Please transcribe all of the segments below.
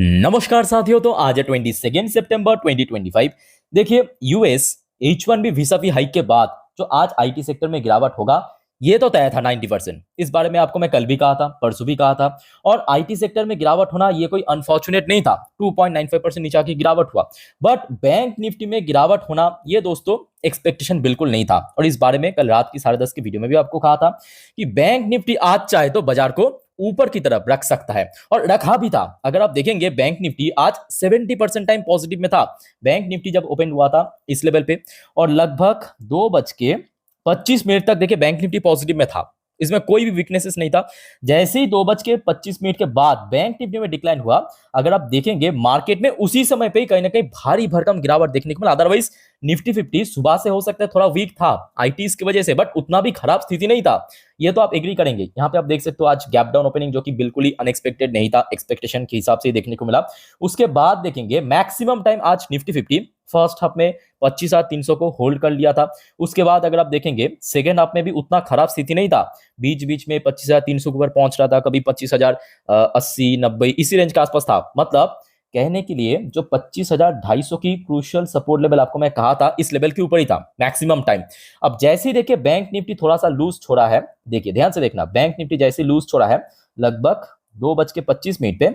नमस्कार साथियों। तो आज है 22 सितंबर 2025। देखिए, यूएस H1B वीजा फी हाइक के बाद जो आज आईटी सेक्टर में गिरावट होगा, ये तो तय था 90%। इस बारे में आपको मैं कल भी कहा था, परसों भी कहा था। और आईटी सेक्टर में गिरावट होना ये कोई अनफॉर्चुनेट नहीं था। 2.95% नीचे आके गिरावट हुआ। बट बैंक निफ्टी में गिरावट होना ये दोस्तों एक्सपेक्टेशन बिल्कुल नहीं था। और इस बारे में कल रात की 10:30 की वीडियो में भी आपको कहा था कि बैंक निफ्टी आज चाहे तो बाजार को ऊपर की तरफ रख सकता है, और रखा भी था। अगर आप देखेंगे, बैंक निफ्टी आज 70% टाइम पॉजिटिव में था। बैंक निफ्टी जब ओपन हुआ था इस लेवल पे, और लगभग 2:25 तक देखिए बैंक निफ्टी पॉजिटिव में था। इसमें कोई भी वीकनेसेस नहीं था। जैसे ही 2:25 के बाद बैंक निफ्टी में डिक्लाइन हुआ, अगर आप देखेंगे मार्केट में उसी समय पे कहीं ना कहीं भारी भरकम गिरावट देखने को मिला। अदरवाइज निफ्टी 50 सुबह से हो सकता है थोड़ा वीक था आईटीज की वजह से, बट उतना भी खराब स्थिति नहीं था। ये तो आप एग्री करेंगे। यहाँ पे आप देख सकते हो आज गैप डाउन ओपनिंग, जो कि बिल्कुल ही अनएक्सपेक्टेड नहीं था, एक्सपेक्टेशन के हिसाब से ही देखने को मिला। उसके बाद देखेंगे मैक्सिमम टाइम आज निफ्टी 50 फर्स्ट हाफ में 25,300 को होल्ड कर लिया था। उसके बाद अगर आप देखेंगे सेकेंड हाफ में भी उतना खराब स्थिति नहीं था। बीच बीच में 25,300 के ऊपर पहुंच रहा था, कभी 25,080-90 इसी रेंज के आसपास था। मतलब कहने के लिए जो 25,250 की क्रूशियल सपोर्ट लेवल आपको मैं कहा था, इस लेवल के ऊपर ही था मैक्सिमम टाइम। अब जैसे ही देखिए बैंक निफ्टी थोड़ा सा लूज छोड़ा है, देखिए ध्यान से देखना, बैंक निफ्टी जैसे लूज छोड़ा है लगभग 2:25 पे,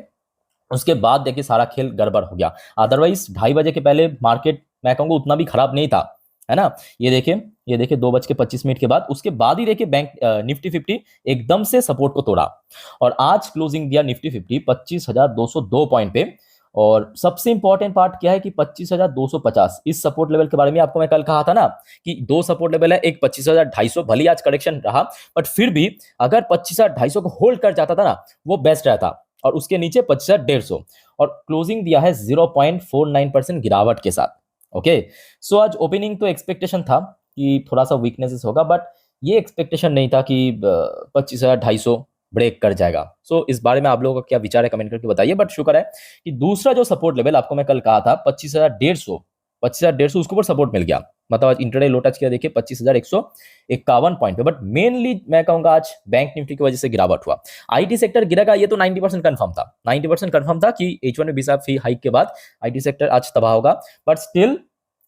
उसके बाद देखिए सारा खेल गड़बड़ हो गया। अदरवाइज 2:30 के पहले मार्केट मैं कहूंगा उतना भी खराब नहीं था, है ना। ये देखिए 2:25 के बाद, उसके बाद ही देखिए बैंक निफ्टी 50 एकदम से सपोर्ट को तोड़ा, और आज क्लोजिंग दिया निफ्टी 50 25,202 पॉइंट पे। और सबसे इंपॉर्टेंट पार्ट क्या है कि 25,250 इस सपोर्ट लेवल के बारे में आपको मैं कल कहा था ना कि दो सपोर्ट लेवल है, एक 25,250, भले ही आज करेक्शन रहा, बट फिर भी अगर 25,250 को होल्ड कर जाता था ना, वो बेस्ट रहता। और उसके नीचे 25,150, और क्लोजिंग दिया है 0.49% गिरावट के साथ। ओके, सो आज ओपनिंग तो एक्सपेक्टेशन था कि थोड़ा सा वीकनेसेस होगा, बट ये एक्सपेक्टेशन नहीं था कि 25,250 ब्रेक कर जाएगा। सो इस बारे में आप लोगों का क्या विचार है, कमेंट करके बताइए। बट शुक्र है कि दूसरा जो सपोर्ट लेवल आपको मैं कल कहा था 25,150 उसके ऊपर सपोर्ट मिल गया। मतलब आज इंटरडे लो टच किया, देखिए 25,151 पॉइंट पे। बट मेनली मैं कहूंगा आज बैंक निफ्टी की वजह से गिरावट हुआ। आईटी सेक्टर गिरेगा ये तो 90% कंफर्म था। 90% कंफर्म था कि H1 वीजा फी हाइक के बाद आईटी सेक्टर आज तबाह होगा। But still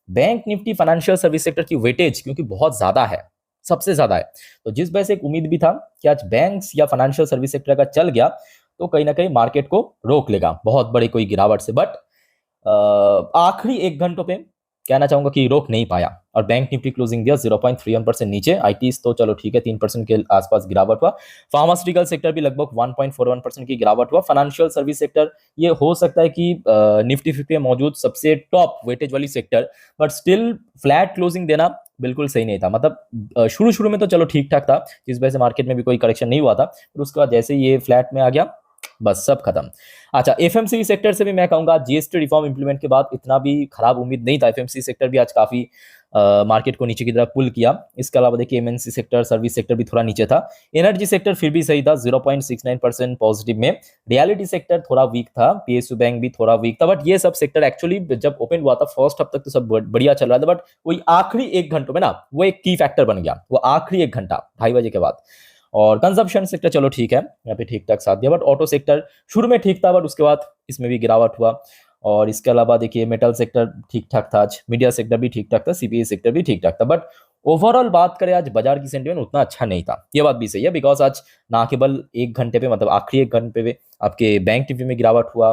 bank Nifty financial service sector की वेटेज क्योंकि बहुत ज्यादा है, सबसे ज्यादा है, तो जिस वजह से एक उम्मीद भी था कि आज बैंक्स या फाइनेंशियल सर्विस सेक्टर का चल गया तो कहीं ना कहीं मार्केट को रोक लेगा बहुत बड़ी कोई गिरावट से। बट आखिरी 1 घंटों पे कहना चाहूंगा कि रोक नहीं पाया, और बैंक निफ्टी क्लोजिंग दिया 0.31% नीचे। आईटी तो चलो ठीक है, 3% के आसपास गिरावट हुआ। फार्मास्यूटिकल सेक्टर भी लगभग 1.41% की गिरावट हुआ। फाइनेंशियल सर्विस सेक्टर ये हो सकता है कि निफ्टी 50 में मौजूद सबसे टॉप वेटेज वाली sector, but still flat closing देना बिल्कुल सही नहीं था। मतलब शुरू शुरू में तो चलो ठीक ठाक था, जिस वजह से मार्केट में भी कोई करेक्शन नहीं हुआ था, फिर उसके बाद जैसे ये फ्लैट में आ गया, बस सब खत्म। अच्छा, एफएमसीजी सेक्टर से भी मैं कहूंगा जीएसटी रिफॉर्म इंप्लीमेंट के बाद इतना भी खराब उम्मीद नहीं था। एफएमसीजी सेक्टर भी आज काफी मार्केट को नीचे की तरफ पुल किया। इसके अलावा देखिए एमएनसी सेक्टर, सर्विस सेक्टर भी थोड़ा नीचे था। एनर्जी सेक्टर फिर भी सही था, 0.69% पॉजिटिव में। रियलिटी सेक्टर थोड़ा वीक था, पीएसयू बैंक भी थोड़ा वीक था। बट ये सब सेक्टर एक्चुअली जब ओपन हुआ था फर्स्ट हफ्ते तक तो सब बढ़िया चल रहा था, बट वही आखिरी 1 घंटों में ना वो एक की फैक्टर बन गया, वो आखिरी 1 घंटा 2:30 के बाद। और कंजप्शन सेक्टर चलो ठीक है, यहाँ पे ठीक ठाक साथ दिया। बट ऑटो सेक्टर शुरू में ठीक था, बट उसके बाद इसमें भी गिरावट हुआ। और इसके अलावा देखिए मेटल सेक्टर ठीक ठाक था आज, मीडिया सेक्टर भी ठीक ठाक था, सीपीई सेक्टर भी ठीक ठाक था। बट ओवरऑल बात करें आज बाजार की सेंटिमेंट उतना अच्छा नहीं था, ये बात भी सही है। बिकॉज आज ना केवल 1 घंटे पे, मतलब आखिरी 1 घंटे पे आपके बैंक निफ्टी में गिरावट हुआ,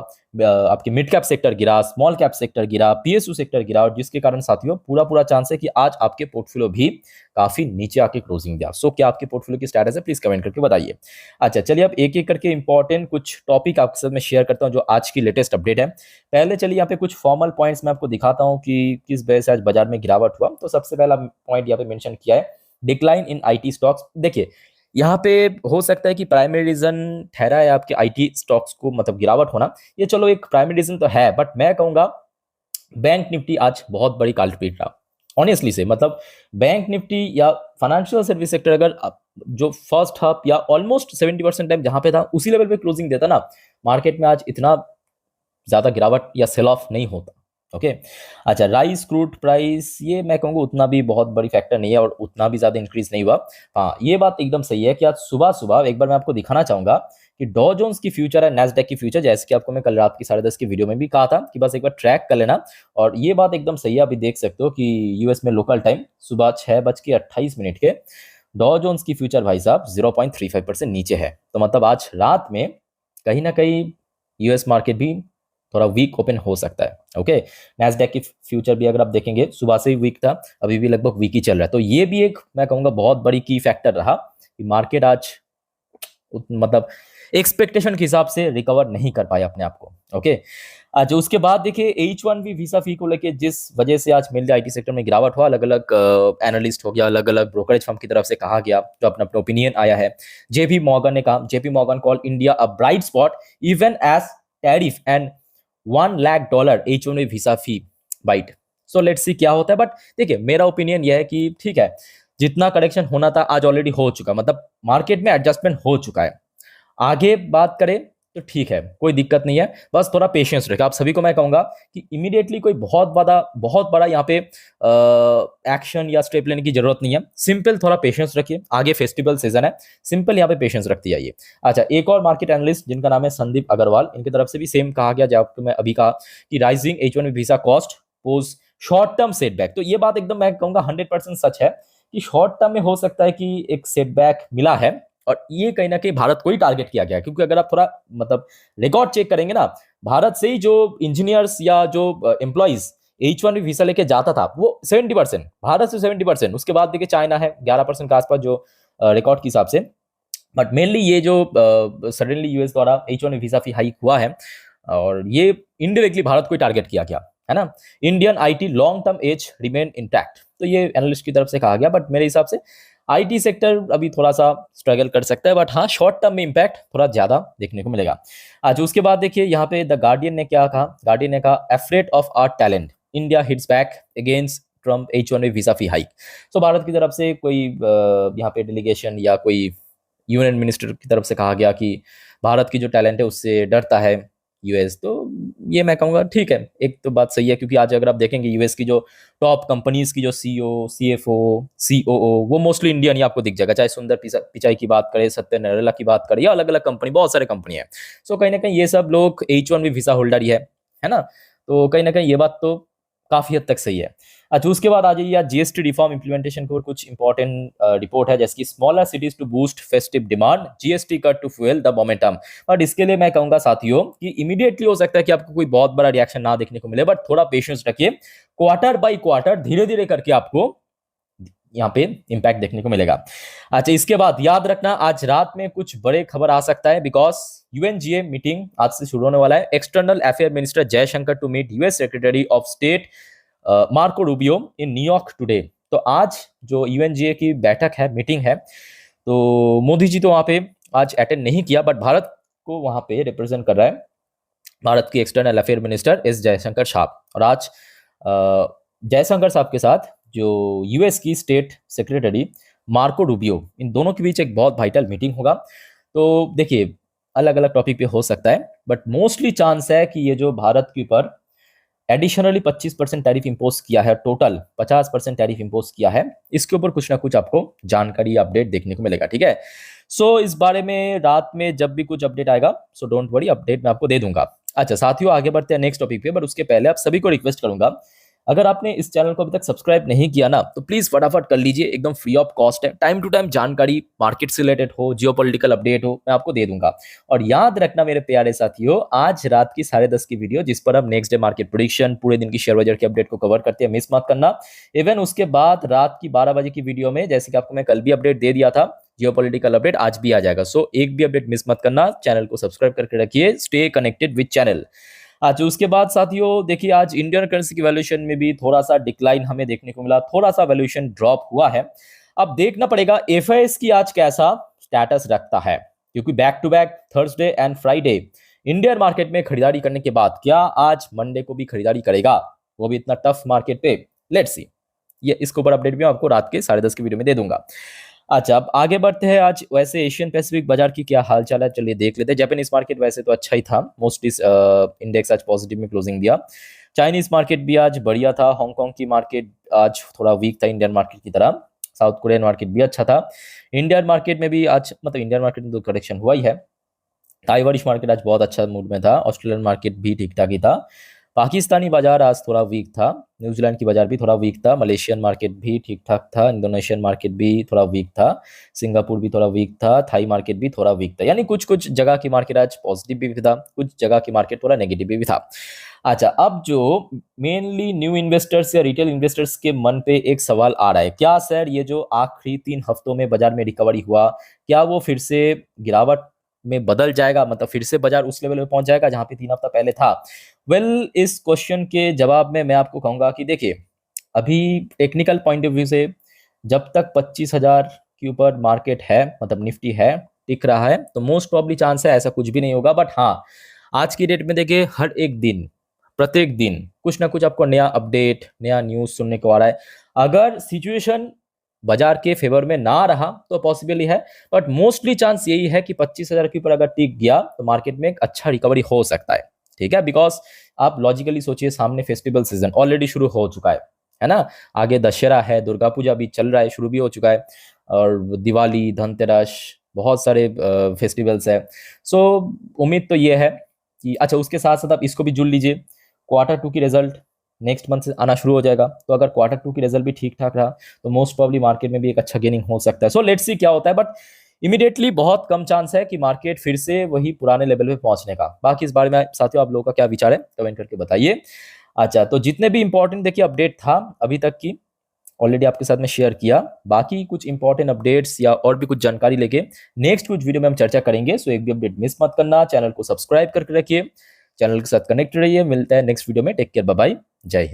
आपके मिड कैप सेक्टर गिरा, स्मॉल कैप सेक्टर गिरा, पीएसयू सेक्टर गिरा, जिसके कारण साथियों पूरा पूरा चांस है कि आज आपके पोर्टफोलियो भी काफी नीचे आके क्लोजिंग दिया। सो क्या आपके पोर्टफोलियो की स्टेटस है, प्लीज कमेंट करके बताइए। अच्छा चलिए, अब एक एक करके इंपॉर्टेंट कुछ टॉपिक आपके साथ मैं शेयर करता हूं जो आज की लेटेस्ट अपडेट है। पहले चलिए यहाँ पे कुछ फॉर्मल पॉइंट्स मैं आपको दिखाता हूं कि किस वजह से आज बाजार में गिरावट हुआ। तो सबसे पहला पॉइंट यहाँ पे मेंशन किया है, डिक्लाइन इन आईटी स्टॉक्स। देखिए यहाँ पे हो सकता है कि प्राइमरी रीजन ठहरा है आपके आईटी स्टॉक्स को मतलब गिरावट होना, ये चलो एक प्राइमरी रीजन तो है। बट मैं कहूंगा बैंक निफ्टी आज बहुत बड़ी कल्प्रिट रहा ऑनेस्टली से। मतलब बैंक निफ्टी या फाइनेंशियल सर्विस सेक्टर अगर जो फर्स्ट हाफ या ऑलमोस्ट 70% टाइम जहां पे था उसी लेवल पे क्लोजिंग देता ना, मार्केट में आज इतना ज्यादा गिरावट या सेल ऑफ नहीं होता। ओके। अच्छा, राइस क्रूड प्राइस ये मैं कहूँगा उतना भी बहुत बड़ी फैक्टर नहीं है और उतना भी ज़्यादा इंक्रीज नहीं हुआ। हाँ, ये बात एकदम सही है कि आज सुबह सुबह एक बार मैं आपको दिखाना चाहूंगा कि डॉ जोन्स की फ्यूचर है, नैस्डैक की फ्यूचर, जैसे कि आपको मैं कल रात की 10:30 की वीडियो में भी कहा था कि बस एक बार ट्रैक कर लेना। और ये बात एकदम सही है, अभी देख सकते हो कि यूएस में लोकल टाइम सुबह 6:28 के डॉ जोन्स की फ्यूचर भाई साहब 0.35% नीचे है। तो मतलब आज रात में कहीं ना कहीं यूएस मार्केट भी थोड़ा वीक ओपन हो सकता है। ओके, नैस्डैक की फ्यूचर भी अगर आप देखेंगे सुबह से ही वीक था, अभी भी लगभग वीक ही चल रहा है। तो ये भी एक मैं कहूँगा बहुत बड़ी की फैक्टर रहा कि मार्केट आज मतलब एक्सपेक्टेशन के हिसाब से रिकवर नहीं कर पाया अपने आप को। ओके, आज उसके बाद देखिए H1B वीसा फी को लेके जिस वजह से आज मेनली आईटी सेक्टर में गिरावट हुआ, अलग अलग एनालिस्ट हो गया, अलग अलग ब्रोकरेज फर्म की तरफ से कहा गया, जो अपना अपना ओपिनियन आया है। जेपी मॉर्गन ने कहा, JP Morgan call India a bright spot even as tariff and $1 lakh H1B visa fee bite. So let's see क्या होता है। बट देखिए, मेरा ओपिनियन यह है कि ठीक है, जितना करेक्शन होना था आज ऑलरेडी हो चुका, मतलब मार्केट में एडजस्टमेंट हो चुका है। आगे बात करें तो ठीक है, कोई दिक्कत नहीं है, बस थोड़ा पेशेंस रखें। आप सभी को मैं कहूंगा कि इमीडिएटली कोई बहुत बड़ा यहाँ पे एक्शन या स्टेप लेने की जरूरत नहीं है। सिंपल थोड़ा पेशेंस रखिए, आगे फेस्टिवल सीजन है, सिंपल यहाँ पे पेशेंस रखते जाइए। अच्छा, एक और मार्केट एनालिस्ट जिनका नाम है संदीप अग्रवाल, इनकी तरफ से भी सेम कहा गया जो आपको मैं अभी कहा कि rising H1B visa cost pose short term setback. तो ये बात एकदम मैं कहूंगा 100% सच है कि शॉर्ट टर्म में हो सकता है कि एक सेटबैक मिला है, और ये कहीं ना कहीं भारत को ही टारगेट किया गया है। क्योंकि अगर आप थोड़ा मतलब रिकॉर्ड चेक करेंगे ना, भारत से ही जो इंजीनियर्स या जो एम्प्लॉइज H1B वीसा लेके जाता था वो 70%, भारत से 70%। उसके बाद देखिए चाइना है 11% के आसपास जो रिकॉर्ड के हिसाब से। बट मेनली ये जो सडनली यूएस द्वारा H1B वीसा फी हाइक हुआ है, और ये इनडायरेक्टली भारत को ही टारगेट किया गया है ना। Indian IT long term edge remain intact, तो ये एनालिस्ट की तरफ से कहा गया। बट मेरे हिसाब से आईटी सेक्टर अभी थोड़ा सा स्ट्रगल कर सकता है, बट हाँ शॉर्ट टर्म में इंपैक्ट थोड़ा ज्यादा देखने को मिलेगा। आज उसके बाद देखिए यहाँ पे द गार्डियन ने क्या कहा, गार्डियन ने कहा afraid of our talent India hits back against Trump H1B visa fee hike. तो भारत की तरफ से कोई यहाँ पे डेलीगेशन या कोई यूनियन मिनिस्टर की तरफ से कहा गया कि भारत की जो टैलेंट है उससे डरता है यूएस। तो ये मैं कहूँगा ठीक है, एक तो बात सही है, क्योंकि आज अगर आप देखेंगे यूएस की जो टॉप कंपनीज की जो सीईओ, सीएफओ, सीओओ वो मोस्टली इंडियन ही आपको दिख जाएगा। चाहे सुंदर पिचाई की बात करें, सत्य नरेला की बात करें, या अलग अलग कंपनी, बहुत सारे कंपनी है। सो कहीं ना कहीं ये सब लोग H1B वीसा होल्डर ही है ना। तो कहीं ना कहीं ये बात तो काफी हद तक सही है। अच्छा, उसके बाद आ जाइए जीएसटी रिफॉर्म इंप्लीमेंटेशन को कुछ इंपॉर्टेंट रिपोर्ट है, जैसे कि smaller cities to boost festive demand, GST cut to fuel the momentum. But इसके लिए मैं कहूंगा साथियों कि इमीडिएटली हो सकता है कि आपको कोई बहुत बड़ा रिएक्शन ना देखने को मिले, बट थोड़ा पेशेंस रखिए, क्वार्टर बाय क्वार्टर धीरे धीरे करके आपको यहाँ पे इंपैक्ट देखने को मिलेगा। अच्छा, इसके बाद याद रखना आज रात में कुछ बड़े खबर आ सकता है, बिकॉज यूएनजीए मीटिंग आज से शुरू होने वाला है। External affair minister Jaishankar to meet US secretary of state Marco Rubio in New York today. तो आज जो यूएनजीए की बैठक है, मीटिंग है, तो मोदी जी तो वहां पे आज अटेंड नहीं किया, बट भारत को वहां पे रिप्रेजेंट कर रहा है भारत के external affair minister S Jaishankar साहब। और आज जयशंकर साहब के साथ जो यूएस की स्टेट सेक्रेटरी मार्को रूबियो, इन दोनों के बीच एक बहुत वाइटल मीटिंग होगा। तो देखिए, अलग अलग टॉपिक पे हो सकता है, बट मोस्टली चांस है कि ये जो भारत के ऊपर एडिशनली 25% टैरिफ इंपोज किया है, टोटल 50% टैरिफ इंपोज किया है, इसके ऊपर कुछ ना कुछ आपको जानकारी अपडेट देखने को मिलेगा। ठीक है, सो इस बारे में रात में जब भी कुछ अपडेट आएगा, सो डोंट वरी, अपडेट मैं आपको दे दूंगा। अच्छा साथियों, आगे बढ़ते हैं नेक्स्ट टॉपिक पे, बट उसके पहले आप सभी को रिक्वेस्ट करूंगा, अगर आपने इस चैनल को अभी तक सब्सक्राइब नहीं किया ना, तो प्लीज फटाफट कर लीजिए, एकदम फ्री ऑफ कॉस्ट है। टाइम टू टाइम जानकारी मार्केट से रिलेटेड हो, जियोपॉलिटिकल अपडेट हो, मैं आपको दे दूंगा। और याद रखना मेरे प्यारे साथियों, आज रात की 10:30 की वीडियो, जिस पर हम नेक्स्ट डे मार्केट प्रेडिक्शन, पूरे दिन की शेयर बाजार की अपडेट को कवर करते हैं, मिस मत करना। इवन उसके बाद रात की 12 बजे की वीडियो में, जैसे कि आपको मैं कल भी अपडेट दे दिया था, जियोपॉलिटिकल अपडेट आज भी आ जाएगा। सो एक भी अपडेट मिस मत करना, चैनल को सब्सक्राइब करके रखिए, स्टे कनेक्टेड विद चैनल। आज उसके बाद साथियों देखिए, आज इंडियन करेंसी की वैल्यूएशन में भी थोड़ा सा डिक्लाइन हमें देखने को मिला, थोड़ा सा वैल्यूएशन ड्रॉप हुआ है। अब देखना पड़ेगा एफआईएस की आज कैसा स्टेटस रखता है, क्योंकि back to back Thursday and Friday Indian market में खरीदारी करने के बाद क्या आज मंडे को भी खरीदारी करेगा, वो भी इतना टफ मार्केट पे, लेट्स सी। ये इसके ऊपर अपडेट भी मैं आपको रात के 10:30 की वीडियो में दे दूंगा। अच्छा, अब आगे बढ़ते हैं। आज वैसे एशियन पैसिफिक बाजार की क्या हाल चाल है, चलिए देख लेते हैं। जापानीज मार्केट वैसे तो अच्छा ही था, मोस्टली इंडेक्स आज पॉजिटिव में क्लोजिंग दिया। चाइनीज मार्केट भी आज बढ़िया था, हांगकांग की मार्केट आज थोड़ा वीक था इंडियन मार्केट की तरह, साउथ कोरियन मार्केट भी अच्छा था। इंडियन मार्केट में भी आज मतलब इंडियन मार्केट में तो करेक्शन हुआ ही है। ताइवानिश मार्केट आज बहुत अच्छा मूड में था, ऑस्ट्रेलियन मार्केट भी ठीक ठाक ही था। पाकिस्तानी बाजार आज थोड़ा वीक था, न्यूजीलैंड की बाजार भी थोड़ा वीक था, मलेशियन मार्केट भी ठीक ठाक था, इंडोनेशियन मार्केट भी थोड़ा वीक था, सिंगापुर भी थोड़ा वीक था, थाई मार्केट भी थोड़ा वीक था। यानी कुछ कुछ जगह की मार्केट आज पॉजिटिव भी था, कुछ जगह की मार्केट थोड़ा नेगेटिव भी था। अच्छा, अब जो मेनली न्यू इन्वेस्टर्स या रिटेल इन्वेस्टर्स के मन पे एक सवाल आ रहा है, क्या सर ये जो आखिरी 3 हफ्तों में बाजार में रिकवरी हुआ, क्या वो फिर से गिरावट में बदल जाएगा, मतलब फिर से बाजार उस लेवल पे पहुंच जाएगा जहां पे 3 हफ्ता पहले था? वेल, इस क्वेश्चन के जवाब में मैं आपको कहूंगा कि देखिए, अभी टेक्निकल पॉइंट ऑफ व्यू से जब तक 25,000 के ऊपर मार्केट है, मतलब निफ्टी है, टिक रहा है, तो मोस्ट प्रॉब्ली चांस है ऐसा कुछ भी नहीं होगा। बट हाँ, आज की डेट में देखिए, हर एक दिन, प्रत्येक दिन कुछ ना कुछ आपको नया अपडेट, नया न्यूज सुनने को आ रहा है। अगर सिचुएशन बाजार के फेवर में ना रहा तो पॉसिबल ही है, बट मोस्टली चांस यही है कि 25,000 के ऊपर अगर टिक गया तो मार्केट में एक अच्छा रिकवरी हो सकता है। ठीक है, बिकॉज आप लॉजिकली सोचिए, सामने फेस्टिवल सीजन ऑलरेडी शुरू हो चुका है ना, आगे दशहरा है, दुर्गा पूजा भी चल रहा है, शुरू भी हो चुका है, और दिवाली, धनतेरस, बहुत सारे फेस्टिवल्स है। सो उम्मीद तो ये है कि अच्छा, उसके साथ साथ आप इसको भी जुड़ लीजिए, Q2 की रिजल्ट नेक्स्ट मंथ से आना शुरू हो जाएगा। तो अगर Q2 की रिजल्ट भी ठीक ठाक रहा तो मोस्ट प्रॉब्ली मार्केट में भी एक अच्छा गेनिंग हो सकता है। सो लेट्स सी क्या होता है, बट इमीडिएटली बहुत कम चांस है कि मार्केट फिर से वही पुराने लेवल पे पहुंचने का। बाकी इस बारे में साथियों आप लोगों का क्या विचार है, कमेंट करके बताइए। अच्छा, तो जितने भी इंपॉर्टेंट देखिए अपडेट था अभी तक की, ऑलरेडी आपके साथ में शेयर किया। बाकी कुछ इंपॉर्टेंट अपडेट्स या और भी कुछ जानकारी लेके नेक्स्ट कुछ वीडियो में हम चर्चा करेंगे। सो एक भी अपडेट मिस मत करना, चैनल को सब्सक्राइब करके रखिए, चैनल के साथ कनेक्ट रहिए। मिलता है नेक्स्ट वीडियो में, टेक केयर, बाय बाय, जय हिंद।